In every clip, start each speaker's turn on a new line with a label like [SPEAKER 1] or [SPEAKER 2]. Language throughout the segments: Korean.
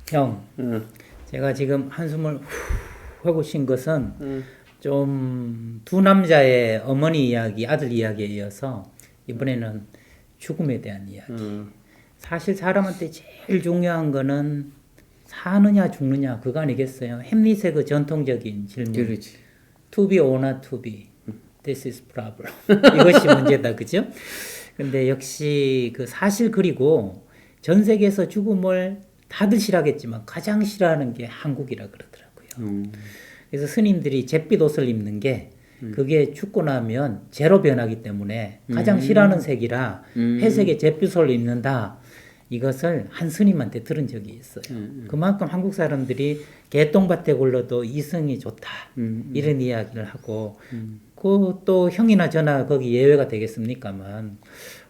[SPEAKER 1] 형, 제가 지금 한숨을 후 하고 쉰 것은 좀 두 남자의 어머니 이야기, 아들 이야기에 이어서 이번에는 죽음에 대한 이야기. 사실 사람한테 제일 중요한 거는 사느냐 죽느냐 그거 아니겠어요? 햄릿의 그 전통적인 질문.
[SPEAKER 2] 그렇지.
[SPEAKER 1] To be or not to be. This is problem. 이것이 문제다, 그죠? 근데 역시 그 사실 그리고 전 세계에서 죽음을 다들 싫어하겠지만 가장 싫어하는 게 한국이라 그러더라고요. 그래서 스님들이 잿빛 옷을 입는 게 그게 죽고 나면 재로 변하기 때문에 가장 싫어하는 색이라 회색의 잿빛을 입는다. 이것을 한 스님한테 들은 적이 있어요. 그만큼 한국 사람들이 개똥밭에 굴러도 이승이 좋다. 이런 이야기를 하고 그 또 형이나 저나 거기 예외가 되겠습니까만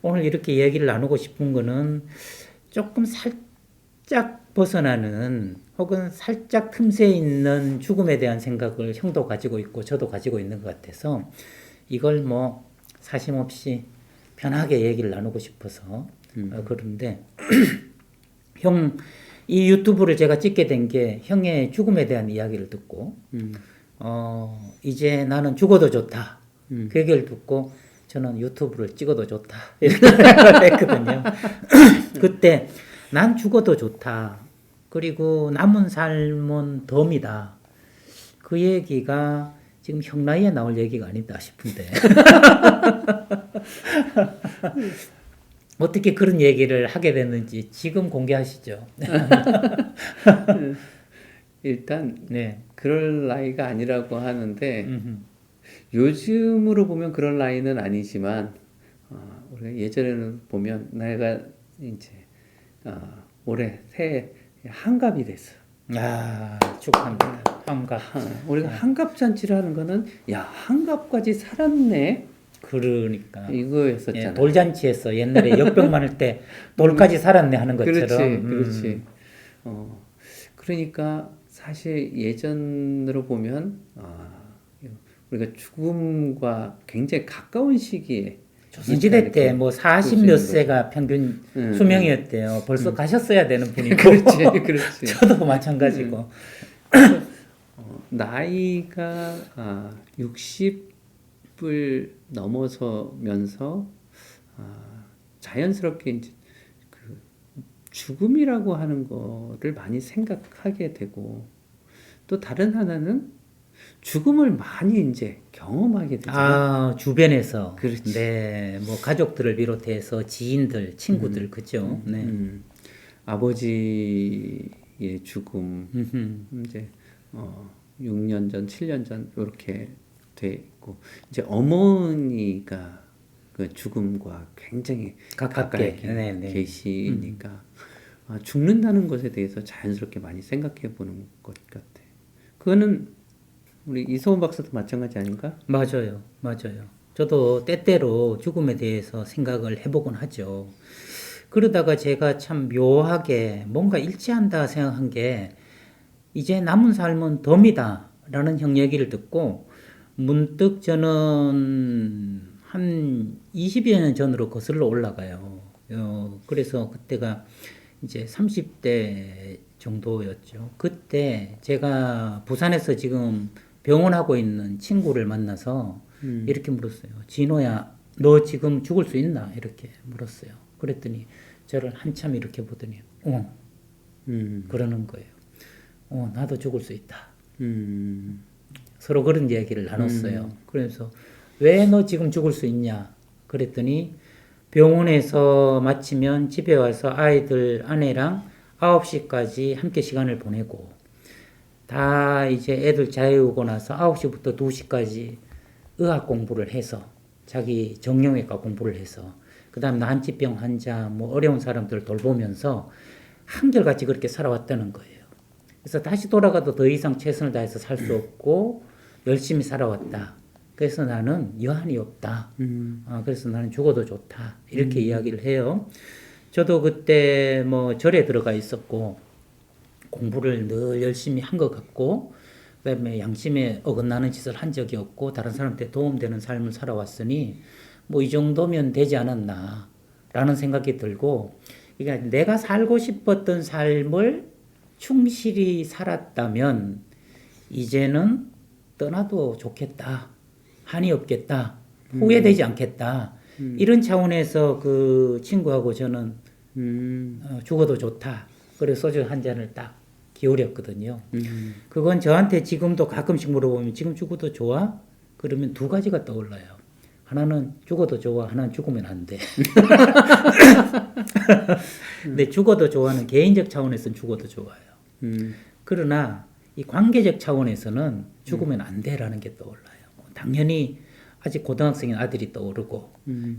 [SPEAKER 1] 오늘 이렇게 얘기를 나누고 싶은 거는 조금 살짝 벗어나는 혹은 살짝 틈새 있는 죽음에 대한 생각을 형도 가지고 있고 저도 가지고 있는 것 같아서 이걸 뭐 사심없이 편하게 얘기를 나누고 싶어서 그런데 형 이 유튜브를 제가 찍게 된 게 형의 죽음에 대한 이야기를 듣고 이제 나는 죽어도 좋다 그 얘기를 듣고 저는 유튜브를 찍어도 좋다 이렇게 생각을 했거든요. 그때 난 죽어도 좋다 그리고 남은 삶은 덤이다 그 얘기가 지금 형 나이에 나올 얘기가 아니다 싶은데 어떻게 그런 얘기를 하게 됐는지 지금 공개하시죠.
[SPEAKER 2] 일단
[SPEAKER 1] 네.
[SPEAKER 2] 그럴 나이가 아니라고 하는데 요즘으로 보면 그럴 나이는 아니지만 우리가 예전에는 보면 내가 이제 올해 새해 한갑이 됐어.
[SPEAKER 1] 아, 축하합니다. 환갑.
[SPEAKER 2] 우리가 한갑 잔치를 하는 거는 야 한갑까지 살았네.
[SPEAKER 1] 그러니까
[SPEAKER 2] 이거였었잖아.
[SPEAKER 1] 예, 돌잔치에서 옛날에 역병 많을 때 돌까지 살았네 하는 것처럼.
[SPEAKER 2] 그렇지. 그러니까 사실 예전으로 보면 우리가 죽음과 굉장히 가까운 시기에
[SPEAKER 1] 조선시대 때 뭐 40 몇 세가 평균 수명이었대요. 벌써 가셨어야 되는 분이고.
[SPEAKER 2] 그렇지.
[SPEAKER 1] 저도 마찬가지고.
[SPEAKER 2] 나이가 60을 넘어서면서 자연스럽게 이제 그 죽음이라고 하는 거를 많이 생각하게 되고 또 다른 하나는 죽음을 많이 이제 경험하게 되잖아요.
[SPEAKER 1] 주변에서.
[SPEAKER 2] 그렇지.
[SPEAKER 1] 네, 뭐 가족들을 비롯해서 지인들, 친구들, 그죠? 네.
[SPEAKER 2] 아버지의 죽음, 이제 6년 전, 7년 전 이렇게 됐고 이제 어머니가 그 죽음과 굉장히 가까이
[SPEAKER 1] 네네.
[SPEAKER 2] 계시니까 죽는다는 것에 대해서 자연스럽게 많이 생각해 보는 것 같아. 그거는 우리 이소은 박사도 마찬가지 아닌가?
[SPEAKER 1] 맞아요. 저도 때때로 죽음에 대해서 생각을 해보곤 하죠. 그러다가 제가 참 묘하게 뭔가 일치한다 생각한 게 이제 남은 삶은 덤이다 라는 형 얘기를 듣고 문득 저는 한 20여 년 전으로 거슬러 올라가요. 그래서 그때가 이제 30대 정도였죠. 그때 제가 부산에서 지금 병원하고 있는 친구를 만나서 이렇게 물었어요. 진호야, 너 지금 죽을 수 있나? 이렇게 물었어요. 그랬더니 저를 한참 이렇게 보더니 그러는 거예요. 나도 죽을 수 있다. 서로 그런 얘기를 나눴어요. 그래서 왜 너 지금 죽을 수 있냐? 그랬더니 병원에서 마치면 집에 와서 아이들 아내랑 9시까지 함께 시간을 보내고 다 이제 애들 자유오고 나서 9시부터 2시까지 의학 공부를 해서 자기 정형외과 공부를 해서 그 다음 난치병 환자 뭐 어려운 사람들 돌보면서 한결같이 그렇게 살아왔다는 거예요. 그래서 다시 돌아가도 더 이상 최선을 다해서 살 수 없고 열심히 살아왔다. 그래서 나는 여한이 없다. 그래서 나는 죽어도 좋다. 이렇게 이야기를 해요. 저도 그때 뭐 절에 들어가 있었고 공부를 늘 열심히 한 것 같고 그다음에 양심에 어긋나는 짓을 한 적이 없고 다른 사람한테 도움되는 삶을 살아왔으니 뭐 이 정도면 되지 않았나 라는 생각이 들고 그러니까 내가 살고 싶었던 삶을 충실히 살았다면 이제는 떠나도 좋겠다. 한이 없겠다. 후회되지 않겠다. 이런 차원에서 그 친구하고 저는 죽어도 좋다. 그래서 소주 한 잔을 딱 기울였거든요. 그건 저한테 지금도 가끔씩 물어보면 지금 죽어도 좋아? 그러면 두 가지가 떠올라요. 하나는 죽어도 좋아, 하나는 죽으면 안 돼. 근데 죽어도 좋아는 개인적 차원에서는 죽어도 좋아요. 그러나 이 관계적 차원에서는 죽으면 안 돼라는 게 떠올라요. 당연히 아직 고등학생인 아들이 떠오르고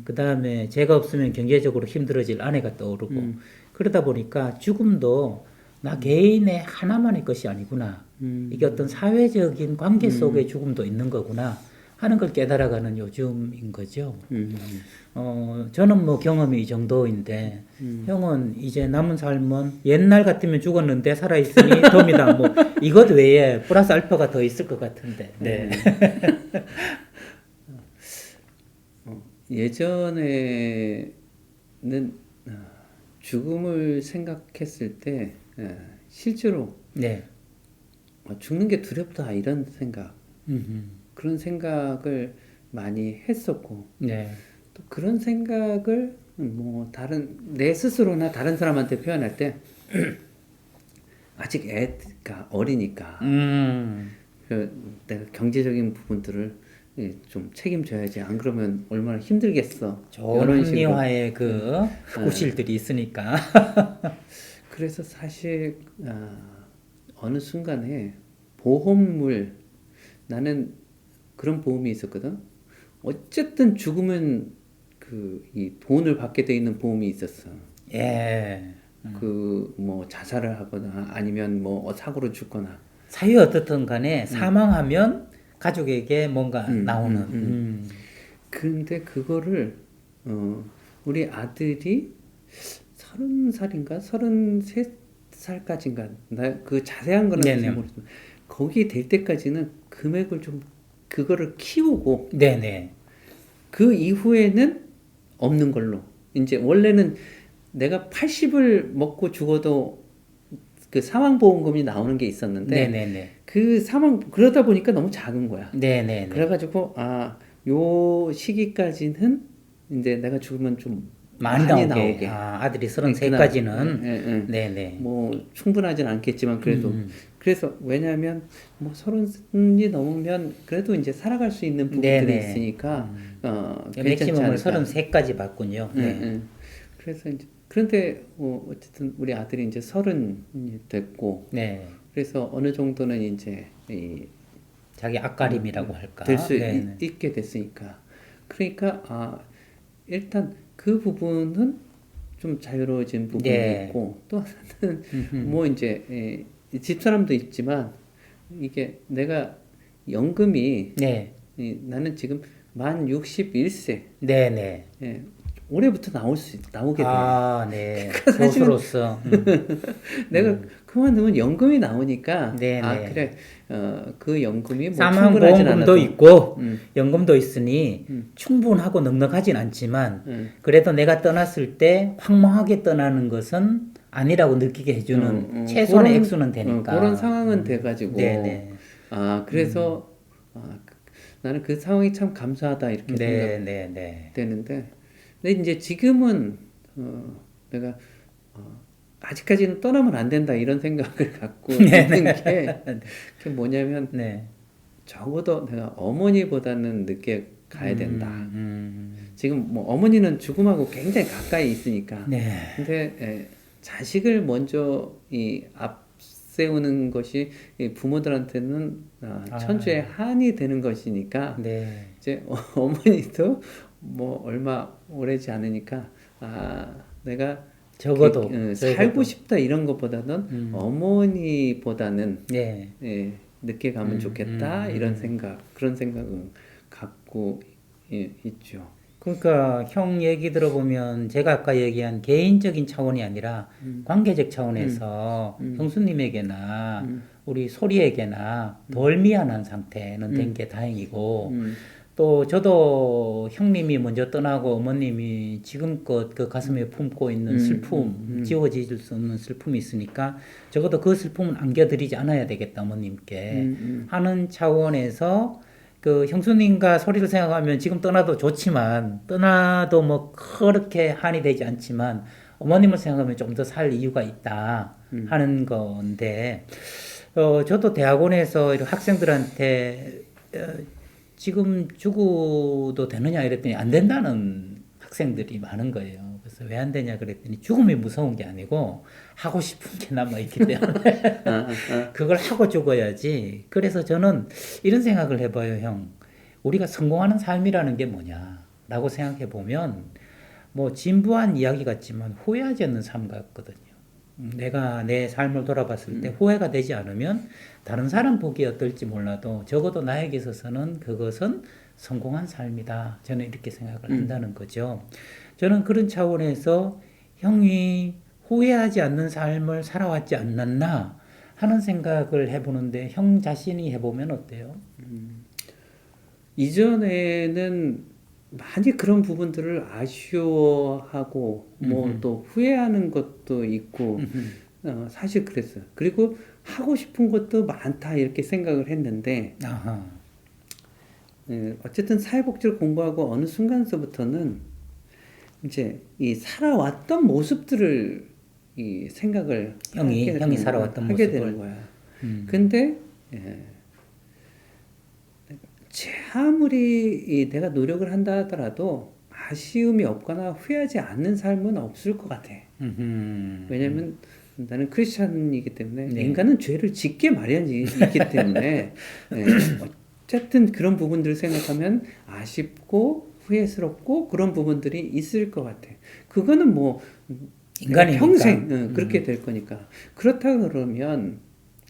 [SPEAKER 1] 그 다음에 제가 없으면 경제적으로 힘들어질 아내가 떠오르고 그러다 보니까 죽음도 나 개인의 하나만의 것이 아니구나. 이게 어떤 사회적인 관계 속에 죽음도 있는 거구나 하는 걸 깨달아가는 요즘인 거죠. 저는 뭐 경험이 이 정도인데 형은 이제 남은 삶은 옛날 같으면 죽었는데 살아있으니 덤이다. 뭐 이것 외에 플러스 알파가 더 있을 것 같은데. 네.
[SPEAKER 2] 예전에는 죽음을 생각했을 때 실제로
[SPEAKER 1] 네.
[SPEAKER 2] 죽는 게 두렵다 이런 생각 그런 생각을 많이 했었고
[SPEAKER 1] 네.
[SPEAKER 2] 또 그런 생각을 뭐 다른 내 스스로나 다른 사람한테 표현할 때 아직 애가 어리니까 내가 경제적인 부분들을 좀 책임져야지 안 그러면 얼마나 힘들겠어
[SPEAKER 1] 좋은 합리화의 그 구실들이 있으니까.
[SPEAKER 2] 그래서 사실 어느 순간에 보험물 나는 그런 보험이 있었거든. 어쨌든 죽으면 이 돈을 받게 돼 있는 보험이 있었어.
[SPEAKER 1] 예.
[SPEAKER 2] 그 뭐 자살을 하거나 아니면 뭐 사고로 죽거나
[SPEAKER 1] 사유 어떻든 간에 사망하면 가족에게 뭔가 나오는.
[SPEAKER 2] 근데 그거를 우리 아들이 30살인가 33살까지인가 나 그 자세한 거는 잘 모르지만 거기 될 때까지는 금액을 좀 그거를 키우고
[SPEAKER 1] 네네.
[SPEAKER 2] 그 이후에는 없는 걸로 이제 원래는 내가 80을 먹고 죽어도 그 사망보험금이 나오는 게 있었는데
[SPEAKER 1] 네네네.
[SPEAKER 2] 그 그러다 보니까 너무 작은 거야.
[SPEAKER 1] 네네네.
[SPEAKER 2] 그래가지고 요 시기까지는 이제 내가 죽으면 좀
[SPEAKER 1] 많이 나오게. 아들이 33까지는. 네네.
[SPEAKER 2] 뭐 충분하진 않겠지만 그래도 그래서 왜냐하면 뭐 30이 넘으면 그래도 이제 살아갈 수 있는 부분들이 있으니까
[SPEAKER 1] 맥시멈을 33까지 받군요. 네.
[SPEAKER 2] 그래서 이제 그런데 어쨌든 우리 아들이 이제 30이 됐고 네. 그래서 어느 정도는 이제
[SPEAKER 1] 자기 앞가림이라고 할까
[SPEAKER 2] 될 수 있게 됐으니까 그러니까 일단 그 부분은 좀 자유로워진 부분이 있고 또 하나는 뭐 이제 집사람도 있지만 이게 내가 연금이 나는 지금 만 61세
[SPEAKER 1] 네네.
[SPEAKER 2] 올해부터 나오게 돼.
[SPEAKER 1] 네. 교수로서
[SPEAKER 2] 내가 그만두면 연금이 나오니까 그래 그 연금이 뭐
[SPEAKER 1] 사망보험금도 있고 연금도 있으니 충분하고 넉넉하진 않지만 그래도 내가 떠났을 때 황망하게 떠나는 것은 아니라고 느끼게 해주는 최소한의 액수는 되니까
[SPEAKER 2] 그런 상황은 돼가지고 그래서 나는 그 상황이 참 감사하다 이렇게 생각되는데 근데 이제 지금은 내가 아직까지는 떠나면 안 된다 이런 생각을 갖고 있는 게 그게 뭐냐면 적어도 내가 어머니보다는 늦게 가야 된다. 지금 뭐 어머니는 죽음하고 굉장히 가까이 있으니까. 근데 자식을 먼저 앞세우는 것이 부모들한테는 천주의 한이 되는 것이니까 이제 어머니도 뭐 얼마 오래지 않으니까 내가
[SPEAKER 1] 적어도
[SPEAKER 2] 살고 싶다 이런 것보다는 어머니보다는 늦게 가면 좋겠다 이런 그런 생각은 갖고 있죠.
[SPEAKER 1] 그러니까 형 얘기 들어보면 제가 아까 얘기한 개인적인 차원이 아니라 관계적 차원에서 형수님에게나 우리 소리에게나 덜 미안한 상태는 된 게 다행이고 또 저도 형님이 먼저 떠나고 어머님이 지금껏 그 가슴에 품고 있는 슬픔, 지워질 수 없는 슬픔이 있으니까 적어도 그 슬픔은 안겨드리지 않아야 되겠다 어머님께 하는 차원에서 그 형수님과 소리를 생각하면 지금 떠나도 좋지만 떠나도 뭐 그렇게 한이 되지 않지만 어머님을 생각하면 좀 더 살 이유가 있다 하는 건데 저도 대학원에서 이런 학생들한테 지금 죽어도 되느냐 이랬더니 안 된다는 학생들이 많은 거예요. 그래서 왜 안 되냐 그랬더니 죽음이 무서운 게 아니고 하고 싶은 게 남아있기 때문에 그걸 하고 죽어야지. 그래서 저는 이런 생각을 해봐요, 형. 우리가 성공하는 삶이라는 게 뭐냐라고 생각해 보면 뭐 진부한 이야기 같지만 후회하지 않는 삶 같거든요. 내가 내 삶을 돌아봤을 때 후회가 되지 않으면 다른 사람 보기 어떨지 몰라도 적어도 나에게 있어서는 그것은 성공한 삶이다. 저는 이렇게 생각을 한다는 거죠. 저는 그런 차원에서 형이 후회하지 않는 삶을 살아왔지 않았나 하는 생각을 해보는데 형 자신이 해보면 어때요?
[SPEAKER 2] 이전에는 많이 그런 부분들을 아쉬워하고 뭐 또 후회하는 것도 있고 사실 그랬어요. 그리고 하고 싶은 것도 많다 이렇게 생각을 했는데
[SPEAKER 1] 아하.
[SPEAKER 2] 어쨌든 사회복지를 공부하고 어느 순간서부터는 이제 이 살아왔던 모습들을 이 생각을
[SPEAKER 1] 형이 살아왔던
[SPEAKER 2] 하게
[SPEAKER 1] 모습을.
[SPEAKER 2] 되는 거야. 근데 아무리 내가 노력을 한다 하더라도 아쉬움이 없거나 후회하지 않는 삶은 없을 것 같아. 왜냐면 나는 크리스찬이기 때문에
[SPEAKER 1] 네.
[SPEAKER 2] 인간은 죄를 짓게 마련이 있기 때문에 어쨌든 그런 부분들을 생각하면 아쉽고 후회스럽고 그런 부분들이 있을 것 같아. 그거는 뭐 내가
[SPEAKER 1] 인간이니까.
[SPEAKER 2] 평생 그렇게 될 거니까. 그렇다 그러면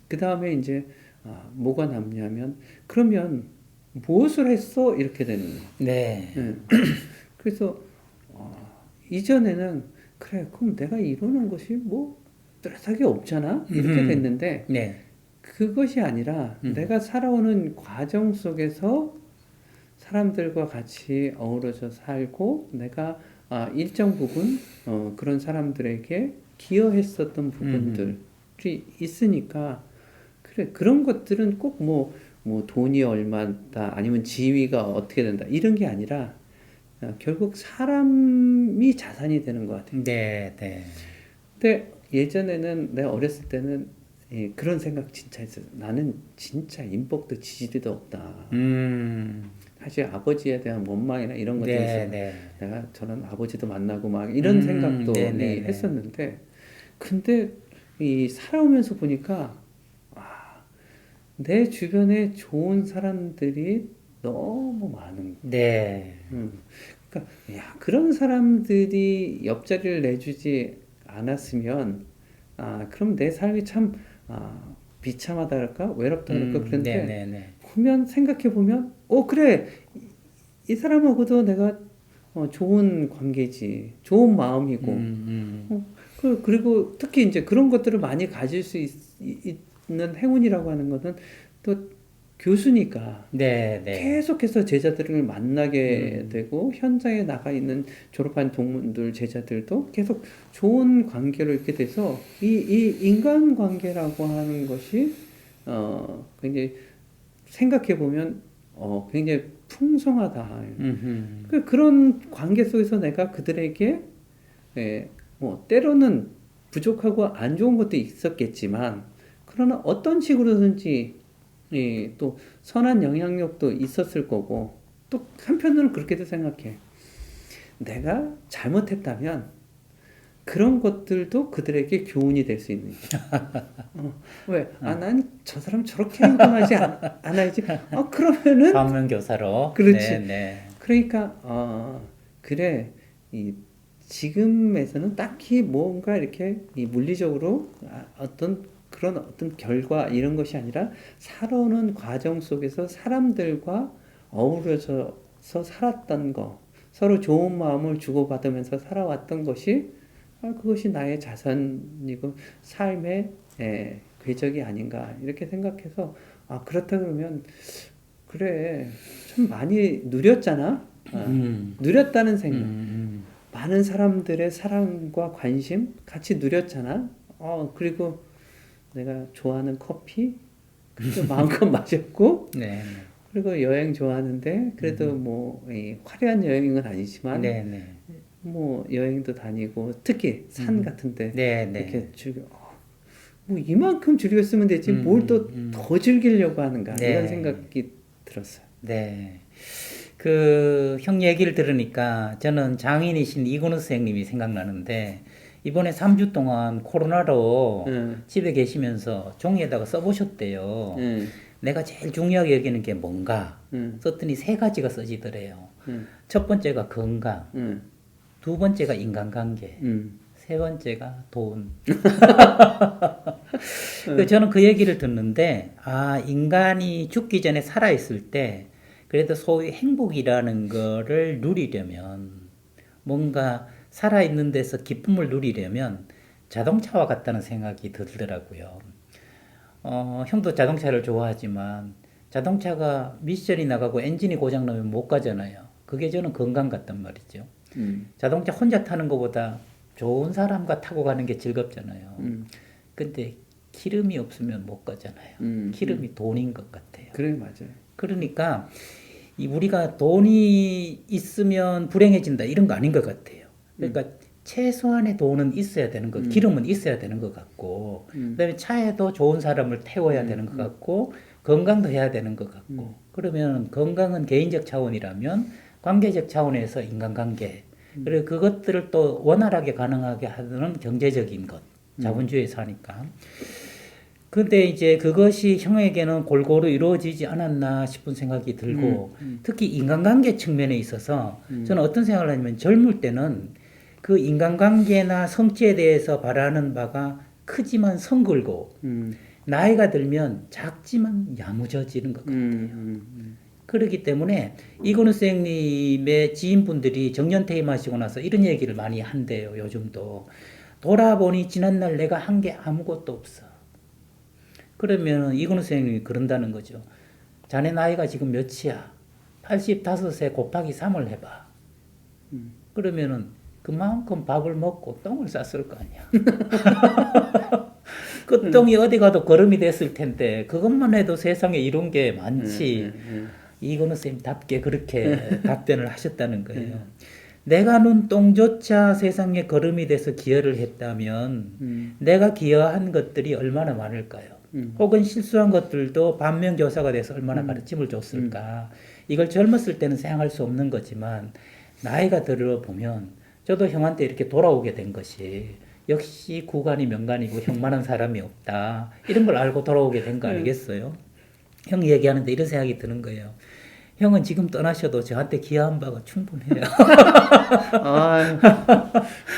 [SPEAKER 2] 그 다음에 이제 뭐가 남냐면 그러면 무엇을 했어? 이렇게 되는 거예요.
[SPEAKER 1] 네.
[SPEAKER 2] 그래서 이전에는 그래 그럼 내가 이루는 것이 뭐 뚜렷하게 없잖아 이렇게 됐는데
[SPEAKER 1] 네.
[SPEAKER 2] 그것이 아니라 내가 살아오는 과정 속에서 사람들과 같이 어우러져 살고 내가 일정 부분 그런 사람들에게 기여했었던 부분들이 있으니까 그래 그런 것들은 꼭 뭐 돈이 얼마다 아니면 지위가 어떻게 된다 이런 게 아니라 결국 사람이 자산이 되는 것 같아요.
[SPEAKER 1] 네, 네.
[SPEAKER 2] 근데 예전에는 내가 어렸을 때는 그런 생각 진짜 했어요. 나는 진짜 인복도 지지리도 없다. 사실 아버지에 대한 원망이나 이런 것들이
[SPEAKER 1] 네,
[SPEAKER 2] 있어요.
[SPEAKER 1] 네.
[SPEAKER 2] 내가 저런 아버지도 만나고 막 이런 생각도
[SPEAKER 1] 네, 네, 네.
[SPEAKER 2] 했었는데 근데 이 살아오면서 보니까 내 주변에 좋은 사람들이 너무 많은 거야.
[SPEAKER 1] 네.
[SPEAKER 2] 그러니까 그런 사람들이 옆자리를 내주지 않았으면 그럼 내 삶이 참 비참하다 할까 외롭다 할까 그런데
[SPEAKER 1] 네, 네, 네.
[SPEAKER 2] 보면 생각해 보면 그래 이 사람하고도 내가 좋은 관계지 좋은 마음이고 그리고 특히 이제 그런 것들을 많이 가질 수 있는 행운이라고 하는 것은 또 교수니까
[SPEAKER 1] 네, 네.
[SPEAKER 2] 계속해서 제자들을 만나게 되고 현장에 나가 있는 졸업한 동문들 제자들도 계속 좋은 관계로 이렇게 돼서 이 인간 관계라고 하는 것이 굉장히 생각해 보면 굉장히 풍성하다. 그런 관계 속에서 내가 그들에게 뭐 때로는 부족하고 안 좋은 것도 있었겠지만 그러나 어떤 식으로든지 또 선한 영향력도 있었을 거고 또 한편으로는 그렇게도 생각해. 내가 잘못했다면 그런 것들도 그들에게 교훈이 될 수 있는 거야. 왜? 난 저 사람 저렇게 행동하지 않아야지. 그러면은
[SPEAKER 1] 반면교사로.
[SPEAKER 2] 그렇지.
[SPEAKER 1] 네, 네.
[SPEAKER 2] 그러니까 그래 지금에서는 딱히 뭔가 이렇게 물리적으로 그런 어떤 결과 이런 것이 아니라 살아오는 과정 속에서 사람들과 어우러져서 살았던 거, 서로 좋은 마음을 주고받으면서 살아왔던 것이 그것이 나의 자산이고 삶의 궤적이 아닌가 이렇게 생각해서 그렇다 그러면 그래 참 많이 누렸잖아. 누렸다는 생각. 많은 사람들의 사랑과 관심 같이 누렸잖아. 그리고 내가 좋아하는 커피 그래도 마음껏 마셨고
[SPEAKER 1] 네,
[SPEAKER 2] 그리고 여행 좋아하는데 그래도 뭐 화려한 여행은 아니지만
[SPEAKER 1] 네, 네,
[SPEAKER 2] 뭐 여행도 다니고 특히 산 같은데
[SPEAKER 1] 네, 네.
[SPEAKER 2] 이렇게 즐겨 뭐 이만큼 즐겼으면 되지 뭘 또 더 즐기려고 하는가
[SPEAKER 1] 네.
[SPEAKER 2] 이런 생각이 들었어요.
[SPEAKER 1] 네. 그 형 얘기를 들으니까 저는 장인이신 이근우 선생님이 생각나는데 이번에 3주 동안 코로나로 집에 계시면서 종이에다가 써보셨대요. 내가 제일 중요하게 여기는 게 뭔가 썼더니 세 가지가 써지더래요. 첫 번째가 건강, 두 번째가 인간관계, 세 번째가 돈. 저는 그 얘기를 듣는데, 인간이 죽기 전에 살아있을 때, 그래도 소위 행복이라는 거를 누리려면, 뭔가 살아있는 데서 기쁨을 누리려면 자동차와 같다는 생각이 들더라고요. 형도 자동차를 좋아하지만, 자동차가 미션이 나가고 엔진이 고장나면 못 가잖아요. 그게 저는 건강 같단 말이죠. 자동차 혼자 타는 것보다 좋은 사람과 타고 가는 게 즐겁잖아요. 근데 기름이 없으면 못 가잖아요. 기름이 돈인 것 같아요.
[SPEAKER 2] 그래 맞아요.
[SPEAKER 1] 그러니까 우리가 돈이 있으면 불행해진다 이런 거 아닌 것 같아요. 그러니까 최소한의 돈은 있어야 되는 것, 기름은 있어야 되는 것 같고, 그다음에 차에도 좋은 사람을 태워야 되는 것 같고, 건강도 해야 되는 것 같고. 그러면 건강은 개인적 차원이라면 관계적 차원에서 인간관계, 그리고 그것들을 또 원활하게 가능하게 하는 경제적인 것, 자본주의에서 하니까. 근데 이제 그것이 형에게는 골고루 이루어지지 않았나 싶은 생각이 들고, 특히 인간관계 측면에 있어서 저는 어떤 생각을 하냐면 젊을 때는 그 인간관계나 성취에 대해서 바라는 바가 크지만 성글고, 나이가 들면 작지만 야무져지는 것 같아요. 그렇기 때문에 이근우 선생님의 지인분들이 정년퇴임하시고 나서 이런 얘기를 많이 한대요. 요즘도. 돌아보니 지난날 내가 한 게 아무것도 없어. 그러면 이근우 선생님이 그런다는 거죠. 자네 나이가 지금 몇이야? 85세 곱하기 3을 해봐. 그러면은 그만큼 밥을 먹고 똥을 쌌을 거 아니야. 그 똥이 어디 가도 거름이 됐을 텐데 그것만 해도 세상에 이런 게 많지. 이근우 선생님답게 그렇게 답변을 하셨다는 거예요. 내가 눈 똥조차 세상에 거름이 돼서 기여를 했다면 내가 기여한 것들이 얼마나 많을까요? 혹은 실수한 것들도 반면교사가 돼서 얼마나 가르침을 줬을까? 이걸 젊었을 때는 생각할 수 없는 거지만 나이가 들어보면 저도 형한테 이렇게 돌아오게 된 것이 역시 구간이 명간이고 형만한 사람이 없다. 이런 걸 알고 돌아오게 된 거 알겠어요? 형 얘기하는데 이런 생각이 드는 거예요. 형은 지금 떠나셔도 저한테 기여한 바가 충분해요.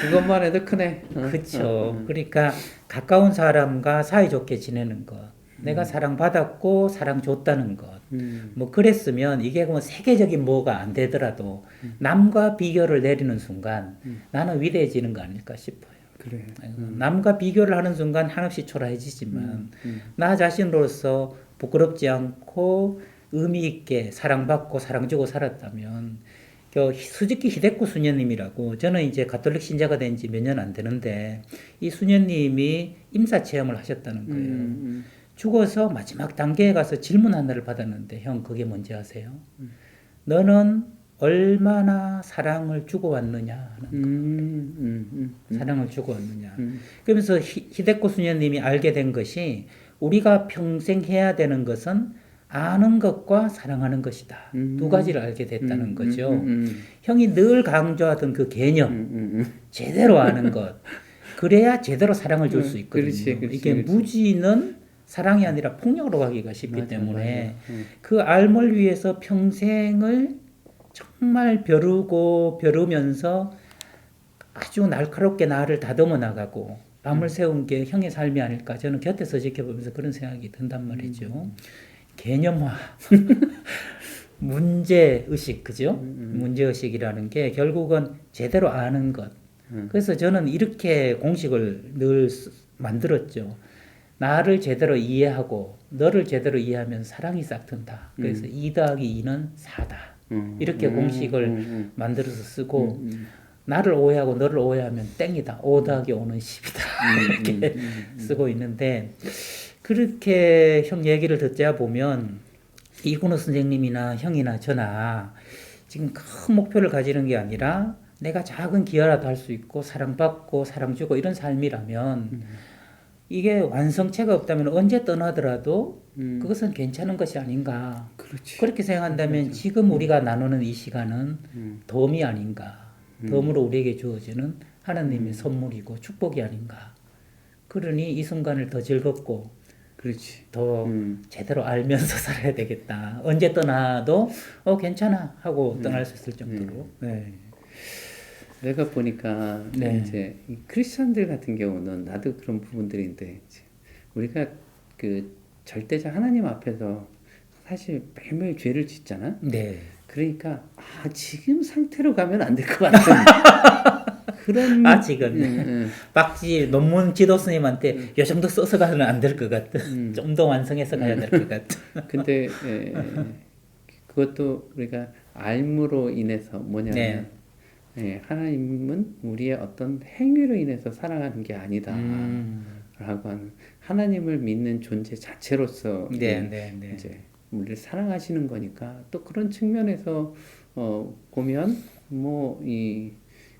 [SPEAKER 2] 그것만 해도 크네.
[SPEAKER 1] 그렇죠. 그러니까 가까운 사람과 사이좋게 지내는 것. 내가 사랑받았고 사랑 줬다는 것. 뭐 그랬으면 이게 뭐 세계적인 뭐가 안 되더라도 남과 비교를 내리는 순간 나는 위대해지는 거 아닐까 싶어요.
[SPEAKER 2] 그래.
[SPEAKER 1] 남과 비교를 하는 순간 한없이 초라해지지만 나 자신으로서 부끄럽지 않고 의미 있게 사랑받고 사랑주고 살았다면 수즈키 히데코 수녀님이라고 저는 이제 가톨릭 신자가 된 지 몇 년 안 되는데 이 수녀님이 임사 체험을 하셨다는 거예요. 죽어서 마지막 단계에 가서 질문 하나를 받았는데 형 그게 뭔지 아세요? 너는 얼마나 사랑을 주고 왔느냐 하는 거. 사랑을 주고 왔느냐. 그러면서 히데코 수녀님이 알게 된 것이 우리가 평생 해야 되는 것은 아는 것과 사랑하는 것이다. 두 가지를 알게 됐다는 거죠. 형이 늘 강조하던 그 개념, 제대로 아는 것. 그래야 제대로 사랑을 줄 수 있거든요.
[SPEAKER 2] 그렇지,
[SPEAKER 1] 이게 무지는 사랑이 아니라 폭력으로 가기가 쉽기
[SPEAKER 2] 맞아,
[SPEAKER 1] 때문에
[SPEAKER 2] 맞아.
[SPEAKER 1] 그 알을 위해서 평생을 정말 벼르면서 아주 날카롭게 나를 다듬어 나가고 밤을 새운 게 형의 삶이 아닐까 저는 곁에서 지켜보면서 그런 생각이 든단 말이죠. 개념화, 문제의식, 그죠? 문제의식이라는 게 결국은 제대로 아는 것. 그래서 저는 이렇게 공식을 늘 만들었죠. 나를 제대로 이해하고 너를 제대로 이해하면 사랑이 싹튼다. 그래서 2 더하기 2는 4다. 이렇게 공식을 만들어서 쓰고 나를 오해하고 너를 오해하면 땡이다. 5 더하기 5는 10이다. 이렇게 쓰고 있는데 그렇게 형 얘기를 듣자 보면 이근호 선생님이나 형이나 저나 지금 큰 목표를 가지는 게 아니라 내가 작은 기여라도 할 수 있고 사랑받고 사랑주고 이런 삶이라면 이게 완성체가 없다면 언제 떠나더라도 그것은 괜찮은 것이 아닌가.
[SPEAKER 2] 그렇지.
[SPEAKER 1] 그렇게 생각한다면 지금 우리가 나누는 이 시간은 덤이 아닌가. 덤으로 우리에게 주어지는 하나님의 선물이고 축복이 아닌가. 그러니 이 순간을 더 즐겁고
[SPEAKER 2] 그렇지.
[SPEAKER 1] 더 제대로 알면서 살아야 되겠다. 언제 떠나도 괜찮아 하고 떠날 수 있을 정도로. 네.
[SPEAKER 2] 내가 보니까
[SPEAKER 1] 네.
[SPEAKER 2] 이제 이 크리스천들 같은 경우는 나도 그런 부분들인데 이제 우리가 그 절대자 하나님 앞에서 사실 매일매일 죄를 짓잖아.
[SPEAKER 1] 네.
[SPEAKER 2] 그러니까 지금 상태로 가면 안 될 것 같은 그런
[SPEAKER 1] 아직은 박지 논문 지도스님한테 요 정도 써서 가면 안 될 것 같은 좀 더 완성해서 가야 될 것 같은.
[SPEAKER 2] 근데 그것도 우리가 알므로 인해서 뭐냐면 하나님은 우리의 어떤 행위로 인해서 사랑하는 게 아니다 라고 하는 하나님을 믿는 존재 자체로서 이제 우리를 사랑하시는 거니까 또 그런 측면에서 보면 뭐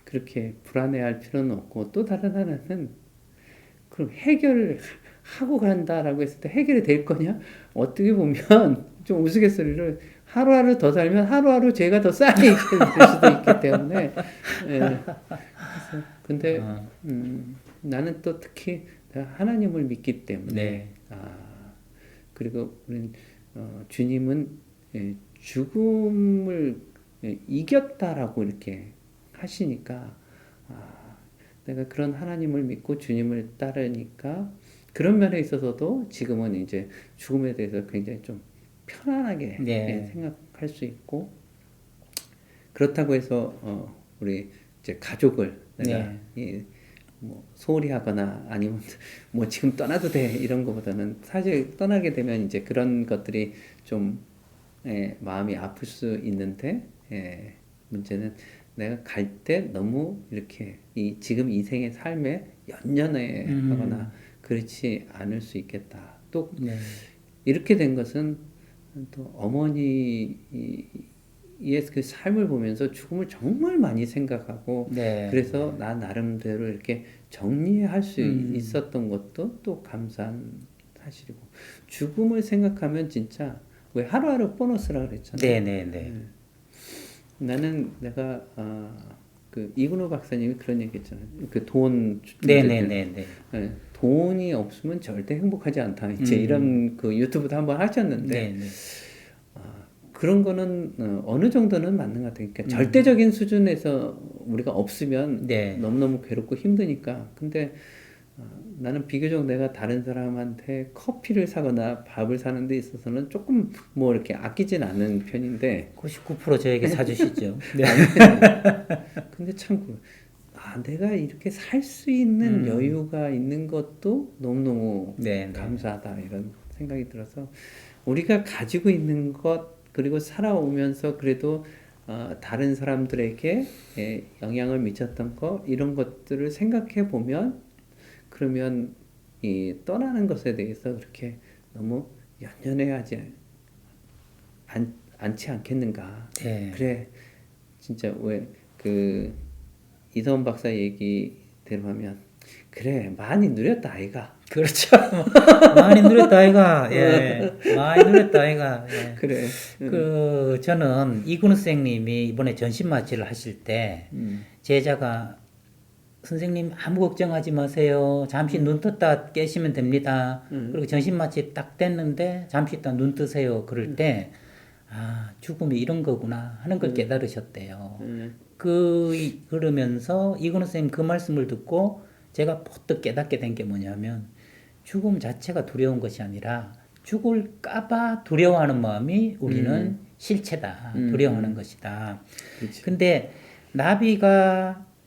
[SPEAKER 2] 그렇게 불안해할 필요는 없고 또 다른 하나는 그럼 해결하고 간다라고 했을 때 해결이 될 거냐? 어떻게 보면 좀 우스갯소리를 하루하루 더 살면 하루하루 죄가 더 쌓이게 될 수도 있기 때문에 그래서 근데 나는 또 특히 내가 하나님을 믿기 때문에 그리고 우리는 주님은 죽음을 이겼다라고 이렇게 하시니까 내가 그런 하나님을 믿고 주님을 따르니까 그런 면에 있어서도 지금은 이제 죽음에 대해서 굉장히 좀 편안하게 생각할 수 있고 그렇다고 해서 우리 이제 가족을 내가 뭐 소홀히 하거나 아니면 뭐 지금 떠나도 돼 이런 거보다는 사실 떠나게 되면 이제 그런 것들이 좀 마음이 아플 수 있는데 문제는 내가 갈 때 너무 이렇게 지금 인생의 삶에 연연해 하거나 그렇지 않을 수 있겠다. 또 이렇게 된 것은 또 어머니의 그 삶을 보면서 죽음을 정말 많이 생각하고 그래서 나 나름대로 이렇게 정리할 수 있었던 것도 또 감사한 사실이고 죽음을 생각하면 진짜 왜 하루하루 보너스라 그랬잖아요. 나는 내가 그 이근호 박사님이 그런 얘기했잖아요. 그 돈 돈이 없으면 절대 행복하지 않다. 이제 이런 그 유튜브도 한번 하셨는데 그런 거는 어느 정도는 맞는 것 같아요. 그러니까 절대적인 수준에서 우리가 없으면 너무너무 괴롭고 힘드니까. 근데 나는 비교적 내가 다른 사람한테 커피를 사거나 밥을 사는 데 있어서는 조금 뭐 이렇게 아끼진 않는 편인데
[SPEAKER 1] 99% 저에게 사주시죠.
[SPEAKER 2] 근데 참 내가 이렇게 살 수 있는 여유가 있는 것도 너무너무 감사하다 이런 생각이 들어서 우리가 가지고 있는 것 그리고 살아오면서 그래도 다른 사람들에게 영향을 미쳤던 거 이런 것들을 생각해 보면 그러면 이 떠나는 것에 대해서 그렇게 너무 연연해하지 않지 않겠는가. 그래 진짜 왜 그 이서원 박사 얘기대로 하면 그래 많이 누렸다 아이가.
[SPEAKER 1] 그렇죠. 많이 누렸다 아이가. 많이 누렸다 아이가.
[SPEAKER 2] 그래.
[SPEAKER 1] 그 저는 이근호 선생님이 이번에 전신 마취를 하실 때 제자가 선생님 아무 걱정하지 마세요. 잠시 눈 떴다 깨시면 됩니다. 그리고 전신 마취 딱 됐는데 잠시 있다 눈 뜨세요. 그럴 때 죽음이 이런 거구나 하는 걸 깨달으셨대요. 그러면서 이근호 선생님 그 말씀을 듣고 제가 퍼뜩 깨닫게 된 게 뭐냐면 죽음 자체가 두려운 것이 아니라 죽을까봐 두려워하는 마음이 우리는 실체다. 두려워하는 것이다. 근데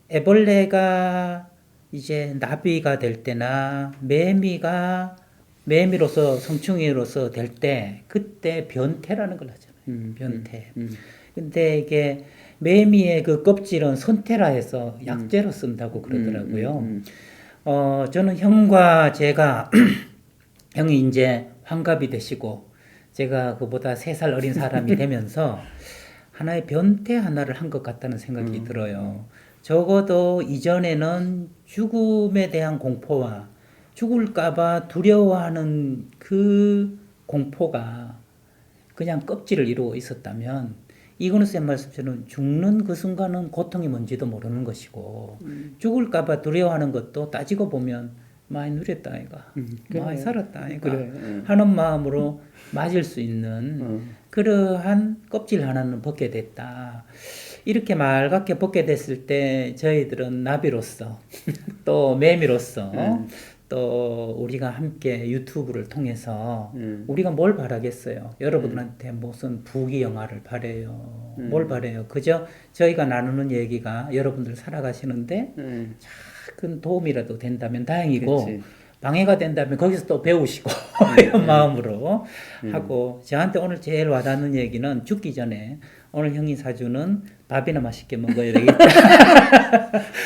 [SPEAKER 1] 애벌레가 이제 나비가 될 때나 매미가 매미로서 성충이로서 될 때 그때 변태라는 걸 하잖아요. 변태. 근데 이게 매미의 그 껍질은 선태라 해서 약재로 쓴다고 그러더라고요. 저는 형과 제가 형이 이제 환갑이 되시고 제가 그보다 3살 어린 사람이 되면서 하나의 변태 하나를 한 것 같다는 생각이 들어요. 적어도 이전에는 죽음에 대한 공포와 죽을까봐 두려워하는 그 공포가 그냥 껍질을 이루고 있었다면 이거는 쌤 말씀처럼 죽는 그 순간은 고통이 뭔지도 모르는 것이고 죽을까봐 두려워하는 것도 따지고 보면 많이 누렸다 아이가 많이 살았다 아이가 하는 마음으로 맞을 수 있는 그러한 껍질 하나는 벗게 됐다. 이렇게 맑게 벗게 됐을 때 저희들은 나비로서 또 매미로서 또 우리가 함께 유튜브를 통해서 우리가 뭘 바라겠어요? 여러분들한테 무슨 부귀영화를 바래요? 뭘 바래요? 그저 저희가 나누는 얘기가 여러분들 살아가시는데 작은 도움이라도 된다면 다행이고
[SPEAKER 2] 그치.
[SPEAKER 1] 방해가 된다면 거기서 또 배우시고 이런 마음으로 하고 저한테 오늘 제일 와닿는 얘기는 죽기 전에 오늘 형이 사주는 밥이나 맛있게 먹어야 되겠다.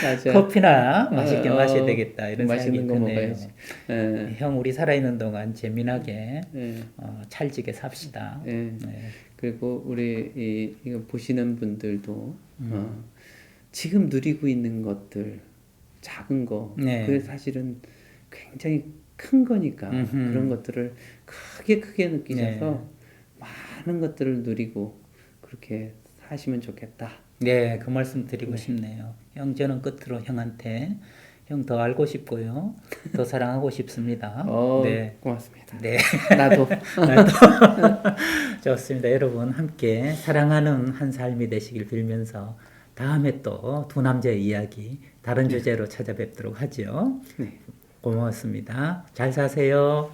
[SPEAKER 2] 맞아.
[SPEAKER 1] 커피나 맛있게 마셔야 되겠다. 이런 생각이
[SPEAKER 2] 맛있는 거
[SPEAKER 1] 드네요.
[SPEAKER 2] 먹어야지. 예.
[SPEAKER 1] 형 우리 살아있는 동안 재미나게
[SPEAKER 2] 예.
[SPEAKER 1] 찰지게 삽시다.
[SPEAKER 2] 예.
[SPEAKER 1] 네.
[SPEAKER 2] 그리고 우리 이거 보시는 분들도 지금 누리고 있는 것들 작은 거
[SPEAKER 1] 네.
[SPEAKER 2] 그게 사실은 굉장히 큰 거니까 그런 것들을 크게 느끼셔서 많은 것들을 누리고 그렇게 사시면 좋겠다.
[SPEAKER 1] 네, 그 말씀 드리고 싶네요. 형 저는 끝으로 형한테 형 더 알고 싶고요. 더 사랑하고 싶습니다. 네.
[SPEAKER 2] 고맙습니다.
[SPEAKER 1] 네.
[SPEAKER 2] 나도.
[SPEAKER 1] 좋습니다. 여러분 함께 사랑하는 한 삶이 되시길 빌면서 다음에 또 두 남자의 이야기 다른 주제로 찾아뵙도록 하죠.
[SPEAKER 2] 네.
[SPEAKER 1] 고맙습니다. 잘 사세요.